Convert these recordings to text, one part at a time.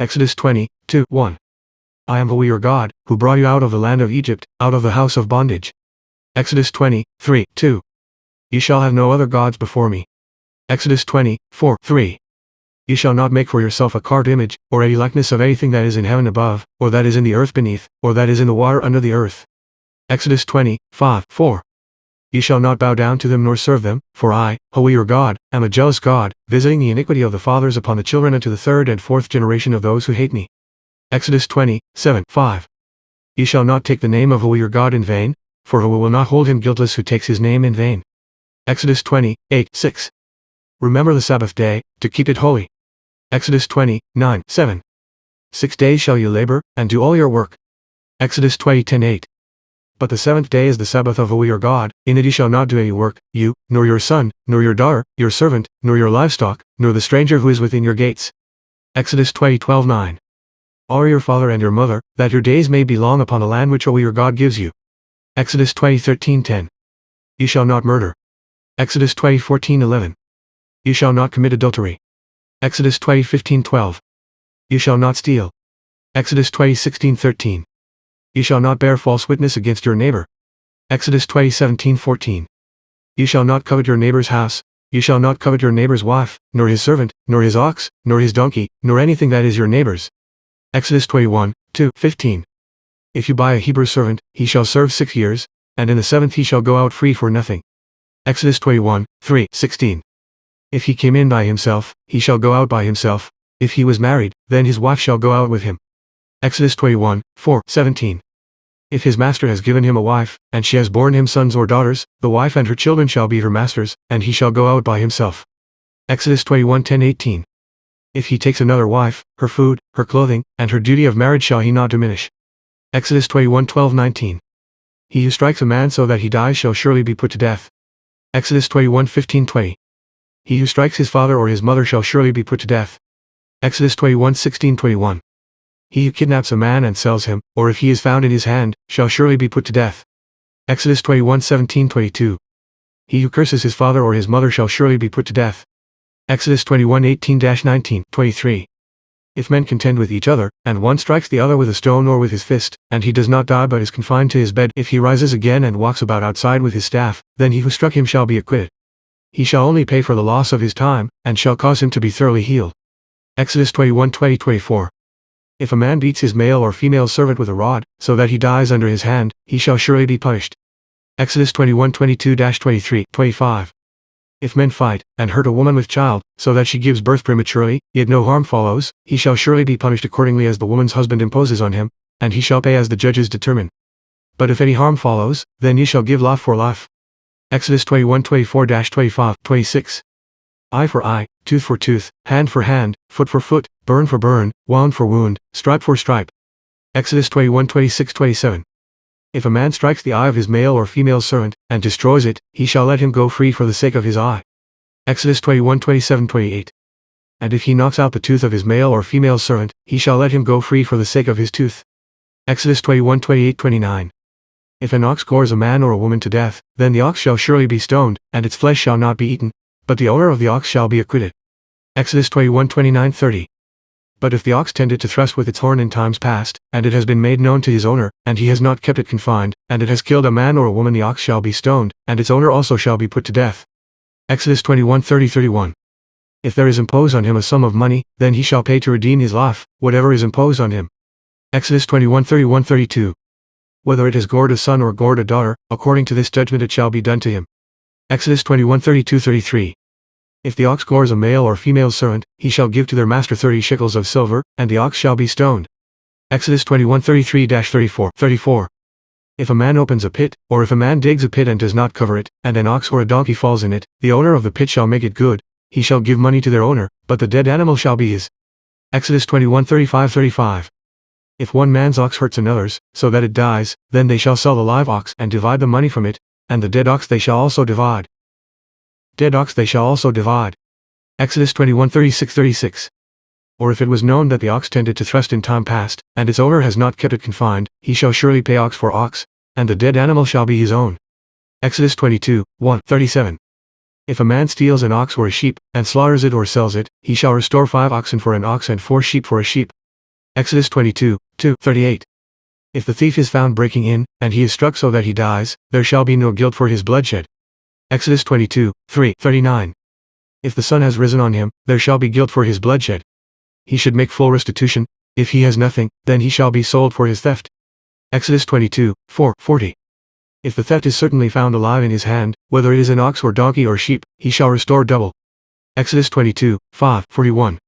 Exodus 22, 1. I am your God, who brought you out of the land of Egypt, out of the house of bondage. Exodus 23, 2. Ye shall have no other gods before me. Exodus 24, 3. Ye shall not make for yourself a carved image, or any likeness of anything that is in heaven above, or that is in the earth beneath, or that is in the water under the earth. Exodus 25, 4. Ye shall not bow down to them nor serve them, for I, your God, am a jealous God, visiting the iniquity of the fathers upon the children unto the third and fourth generation of those who hate me. Exodus 27, 5. Ye shall not take the name of your God in vain, for who will not hold him guiltless who takes his name in vain. Exodus 28, 6. Remember the Sabbath day, to keep it holy. Exodus 29, 7. 6 days shall ye labor, and do all your work. Exodus 20:10, 8. But the seventh day is the Sabbath of your God, in it ye shall not do any work, you, nor your son, nor your daughter, your servant, nor your livestock, nor the stranger who is within your gates. Exodus 20:12, 9. Honor your father and your mother, that your days may be long upon the land which your God gives you. Exodus 20:13, 10. Ye shall not murder. Exodus 20:14, 11. Ye shall not commit adultery. Exodus 20:15, 12. Ye shall not steal. Exodus 20:16, 13. Ye shall not bear false witness against your neighbor. Exodus 20:17, 14. Ye shall not covet your neighbor's house. Ye shall not covet your neighbor's wife, nor his servant, nor his ox, nor his donkey, nor anything that is your neighbor's. Exodus 21:2, 15. If you buy a Hebrew servant, he shall serve 6 years, and in the 7th he shall go out free for nothing. Exodus 21:3, 16. If he came in by himself, he shall go out by himself. If he was married, then his wife shall go out with him. Exodus 21:4, 17. If his master has given him a wife, and she has borne him sons or daughters, the wife and her children shall be her master's, and he shall go out by himself. Exodus 21:10, 18. If he takes another wife, her food, her clothing, and her duty of marriage shall he not diminish. Exodus 21:12, 19. He who strikes a man so that he dies shall surely be put to death. Exodus 21:15, 20. He who strikes his father or his mother shall surely be put to death. Exodus 21:16, 21. He who kidnaps a man and sells him, or if he is found in his hand, shall surely be put to death. Exodus 21:17, 22. He who curses his father or his mother shall surely be put to death. Exodus 21:18-19, 23. If men contend with each other, and one strikes the other with a stone or with his fist, and he does not die but is confined to his bed, if he rises again and walks about outside with his staff, then he who struck him shall be acquitted. He shall only pay for the loss of his time, and shall cause him to be thoroughly healed. Exodus 21:20, 24. If a man beats his male or female servant with a rod, so that he dies under his hand, he shall surely be punished. Exodus 21:22-23, 25. If men fight, and hurt a woman with child, so that she gives birth prematurely, yet no harm follows, he shall surely be punished accordingly as the woman's husband imposes on him, and he shall pay as the judges determine. But if any harm follows, then ye shall give life for life. Exodus 21:24-25, 26. Eye for eye, tooth for tooth, hand for hand, foot for foot, burn for burn, wound for wound, stripe for stripe. Exodus 21:26-27. If a man strikes the eye of his male or female servant, and destroys it, he shall let him go free for the sake of his eye. Exodus 21:27-28. And if he knocks out the tooth of his male or female servant, he shall let him go free for the sake of his tooth. Exodus 21:28-29. If an ox gores a man or a woman to death, then the ox shall surely be stoned, and its flesh shall not be eaten, but the owner of the ox shall be acquitted. Exodus 21:29-30. But if the ox tended to thrust with its horn in times past, and it has been made known to his owner, and he has not kept it confined, and it has killed a man or a woman, the ox shall be stoned, and its owner also shall be put to death. Exodus 21:30-31. If there is imposed on him a sum of money, then he shall pay to redeem his life, whatever is imposed on him. Exodus 21:31-32. Whether it has gored a son or gored a daughter, according to this judgment it shall be done to him. Exodus 21:32-33. If the ox gores a male or female servant, he shall give to their master 30 shekels of silver, and the ox shall be stoned. Exodus 21:33-34, 34. If a man opens a pit, or if a man digs a pit and does not cover it, and an ox or a donkey falls in it, the owner of the pit shall make it good. He shall give money to their owner, but the dead animal shall be his. Exodus 21:35-35. If one man's ox hurts another's, so that it dies, then they shall sell the live ox and divide the money from it, and the dead ox they shall also divide. Dead ox they shall also divide. Exodus 21:36-36. Or if it was known that the ox tended to thrust in time past, and its owner has not kept it confined, he shall surely pay ox for ox, and the dead animal shall be his own. Exodus 22:1-37. If a man steals an ox or a sheep, and slaughters it or sells it, he shall restore 5 oxen for an ox and 4 sheep for a sheep. Exodus 22, 38. If the thief is found breaking in, and he is struck so that he dies, there shall be no guilt for his bloodshed. Exodus 22, 39. If the sun has risen on him, there shall be guilt for his bloodshed. He should make full restitution. If he has nothing, then he shall be sold for his theft. Exodus 22, 40. If the theft is certainly found alive in his hand, whether it is an ox or donkey or sheep, he shall restore double. Exodus 22, 41.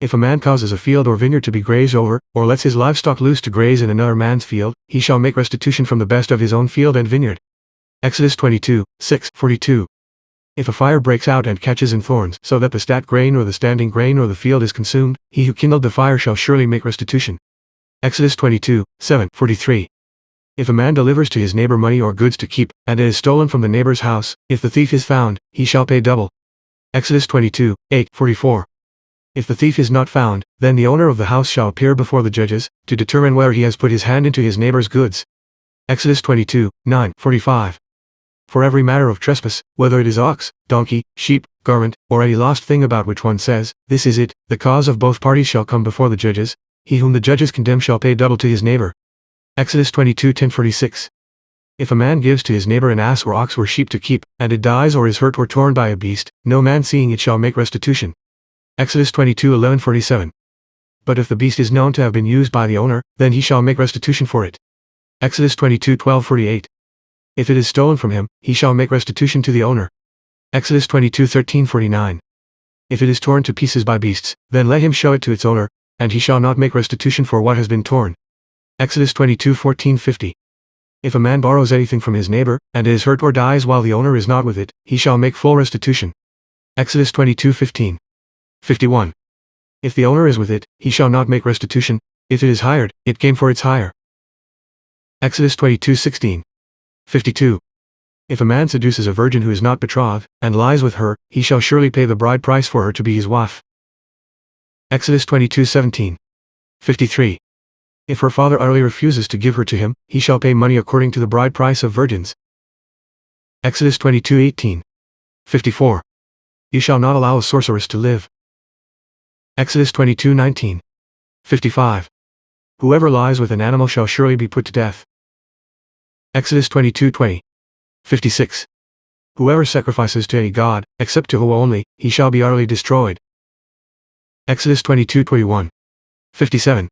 If a man causes a field or vineyard to be grazed over, or lets his livestock loose to graze in another man's field, he shall make restitution from the best of his own field and vineyard. Exodus 22, 42. If a fire breaks out and catches in thorns, so that the stat grain or the standing grain or the field is consumed, he who kindled the fire shall surely make restitution. Exodus 22, 43. If a man delivers to his neighbor money or goods to keep, and it is stolen from the neighbor's house, if the thief is found, he shall pay double. Exodus 22, 44. If the thief is not found, then the owner of the house shall appear before the judges, to determine whether he has put his hand into his neighbor's goods. Exodus 22, 45. For every matter of trespass, whether it is ox, donkey, sheep, garment, or any lost thing about which one says, "This is it," the cause of both parties shall come before the judges. He whom the judges condemn shall pay double to his neighbor. Exodus 22, 46. If a man gives to his neighbor an ass or ox or sheep to keep, and it dies or is hurt or torn by a beast, no man seeing it shall make restitution. Exodus 22, 47. But if the beast is known to have been used by the owner, then he shall make restitution for it. Exodus 22, 48. If it is stolen from him, he shall make restitution to the owner. Exodus 22, 49. If it is torn to pieces by beasts, then let him show it to its owner, and he shall not make restitution for what has been torn. Exodus 22, 50. If a man borrows anything from his neighbor, and it is hurt or dies while the owner is not with it, he shall make full restitution. Exodus 22, 51. If the owner is with it, he shall not make restitution. If it is hired, it came for its hire. Exodus 22, 52. If a man seduces a virgin who is not betrothed, and lies with her, he shall surely pay the bride price for her to be his wife. Exodus 22, 53. If her father utterly refuses to give her to him, he shall pay money according to the bride price of virgins. Exodus 22, 54. You shall not allow a sorceress to live. Exodus 22, 55. Whoever lies with an animal shall surely be put to death. Exodus 22, 56. Whoever sacrifices to any god, except to Jehovah only, he shall be utterly destroyed. Exodus 22, 57.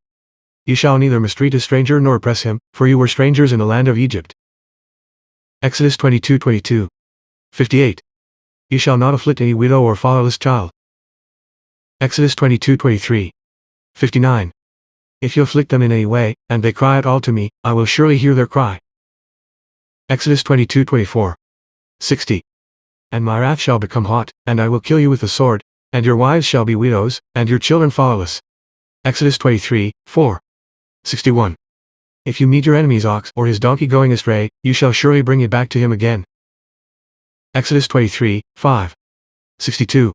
You shall neither mistreat a stranger nor oppress him, for you were strangers in the land of Egypt. Exodus 22, 58. You shall not afflict any widow or fatherless child. Exodus 22, 59. If you afflict them in any way, and they cry at all to me, I will surely hear their cry. Exodus 22, 60. And my wrath shall become hot, and I will kill you with the sword, and your wives shall be widows, and your children fatherless. Exodus 23, 61. If you meet your enemy's ox or his donkey going astray, you shall surely bring it back to him again. Exodus 23, 62.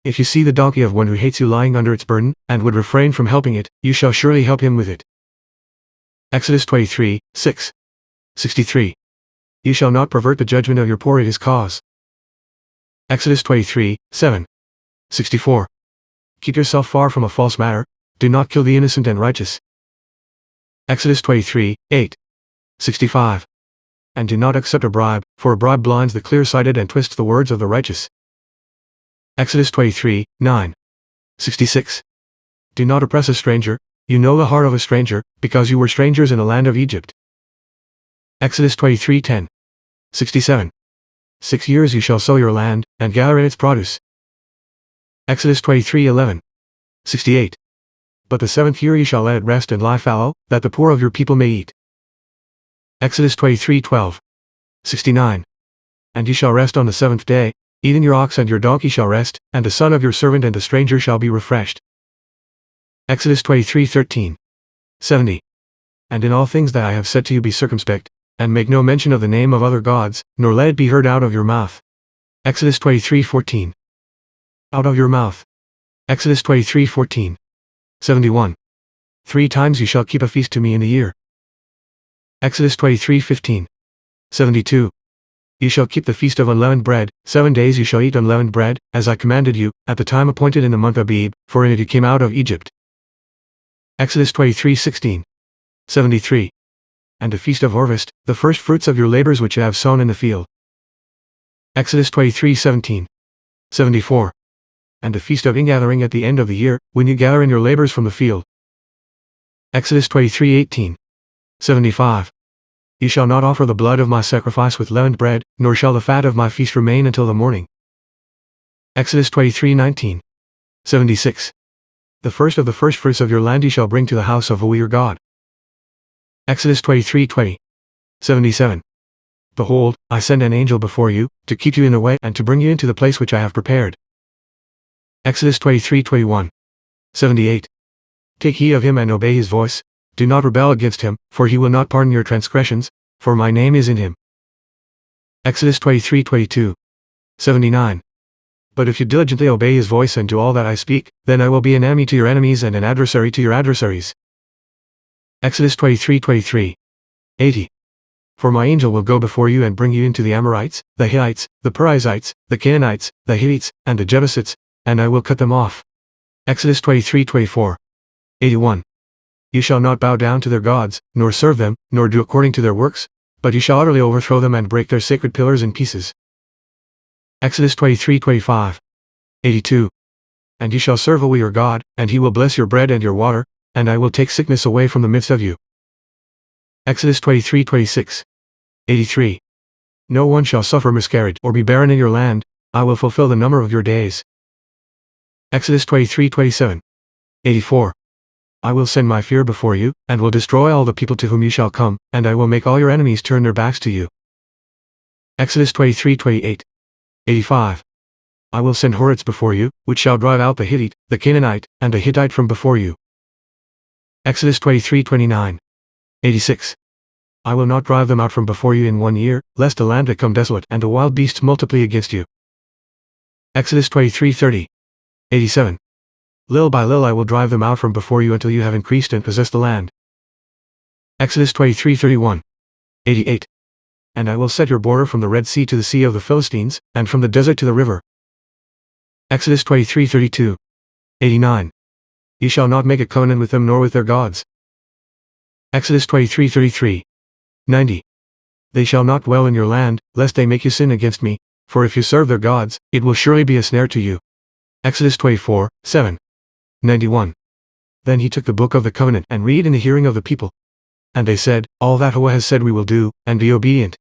If you see the donkey of one who hates you lying under its burden, and would refrain from helping it, you shall surely help him with it. Exodus 23, 63. You shall not pervert the judgment of your poor in his cause. Exodus 23, 64. Keep yourself far from a false matter. Do not kill the innocent and righteous. Exodus 23, 65. And do not accept a bribe, for a bribe blinds the clear-sighted and twists the words of the righteous. Exodus 23, 66. Do not oppress a stranger. You know the heart of a stranger, because you were strangers in the land of Egypt. Exodus 23, 67. 6 years you shall sow your land, and gather in its produce. Exodus 23, 68. But the 7th year you shall let it rest and lie fallow, that the poor of your people may eat. Exodus 23, 69. And you shall rest on the 7th day, even your ox and your donkey shall rest, and the son of your servant and the stranger shall be refreshed. Exodus 23, 70. And in all things that I have said to you be circumspect, and make no mention of the name of other gods, nor let it be heard out of your mouth. Exodus 23, Out of your mouth. Exodus 23, 71. 3 times you shall keep a feast to me in the year. Exodus 23, 72. You shall keep the feast of unleavened bread. 7 days you shall eat unleavened bread, as I commanded you, at the time appointed in the month Abib, for in it you came out of Egypt. Exodus 23:16. 73. And a feast of harvest, the first fruits of your labors which you have sown in the field. Exodus 23:17. 74. And a feast of ingathering at the end of the year, when you gather in your labors from the field. Exodus 23:18. 75. You shall not offer the blood of my sacrifice with leavened bread, nor shall the fat of my feast remain until the morning. Exodus 23:19. 76. The first of the firstfruits of your land ye shall bring to the house of Yahweh your God. Exodus 23:20. 77. Behold, I send an angel before you, to keep you in the way and to bring you into the place which I have prepared. Exodus 23:21. 78. Take heed of him and obey his voice. Do not rebel against him, for he will not pardon your transgressions, for my name is in him. Exodus 23:22. 79. But if you diligently obey his voice and do all that I speak, then I will be an enemy to your enemies and an adversary to your adversaries. Exodus 23:23. 80. For my angel will go before you and bring you into the Amorites, the Hittites, the Perizzites, the Canaanites, the Hittites, and the Jebusites, and I will cut them off. Exodus 23:24. 81. You shall not bow down to their gods, nor serve them, nor do according to their works, but you shall utterly overthrow them and break their sacred pillars in pieces. Exodus 23:25. 82. And you shall serve Yahweh your God, and he will bless your bread and your water, and I will take sickness away from the midst of you. Exodus 23:26. 83. No one shall suffer miscarriage or be barren in your land, I will fulfill the number of your days. Exodus 23:27. 84. I will send my fear before you, and will destroy all the people to whom you shall come, and I will make all your enemies turn their backs to you. Exodus 23:28. 85. I will send horrors before you, which shall drive out the Hittite, the Canaanite, and the Hittite from before you. Exodus 23:29. 86. I will not drive them out from before you in 1 year, lest the land become desolate and the wild beasts multiply against you. Exodus 23:30. 87. Little by little I will drive them out from before you until you have increased and possessed the land. Exodus 23:31. 88. And I will set your border from the Red Sea to the Sea of the Philistines, and from the desert to the river. Exodus 23:32. 89. You shall not make a covenant with them nor with their gods. Exodus 23:33. 90. They shall not dwell in your land, lest they make you sin against me, for if you serve their gods, it will surely be a snare to you. Exodus 24:7. 91. Then he took the book of the covenant and read in the hearing of the people. And they said, All that Yahweh has said we will do, and be obedient.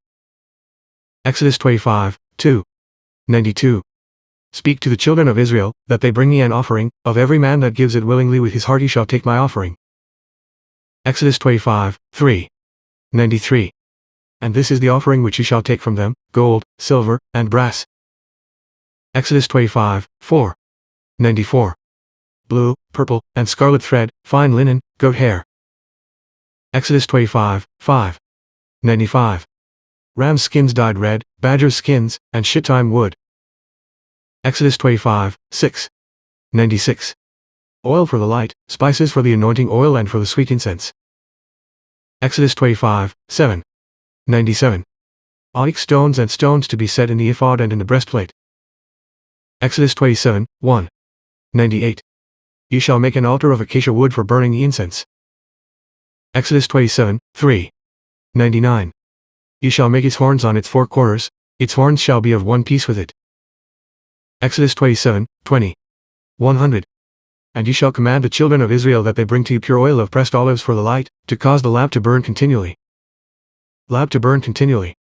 Exodus 25:2. 92. Speak to the children of Israel, that they bring me an offering, of every man that gives it willingly with his heart he shall take my offering. Exodus 25:3. 93. And this is the offering which you shall take from them, gold, silver, and brass. Exodus 25:4. 94. Blue, purple, and scarlet thread, fine linen, goat hair. Exodus 25:5. 95. Ram's skins dyed red, badger's skins, and shittim wood. Exodus 25:6. 96. Oil for the light, spices for the anointing oil and for the sweet incense. Exodus 25:7. 97. Onyx stones and stones to be set in the ephod and in the breastplate. Exodus 27:1. 98. You shall make an altar of acacia wood for burning the incense. Exodus 27:3. 99. You shall make its horns on its 4 corners, its horns shall be of one piece with it. Exodus 27:20. 100. And you shall command the children of Israel that they bring to you pure oil of pressed olives for the light, to cause the lamp to burn continually. Lamp to burn continually.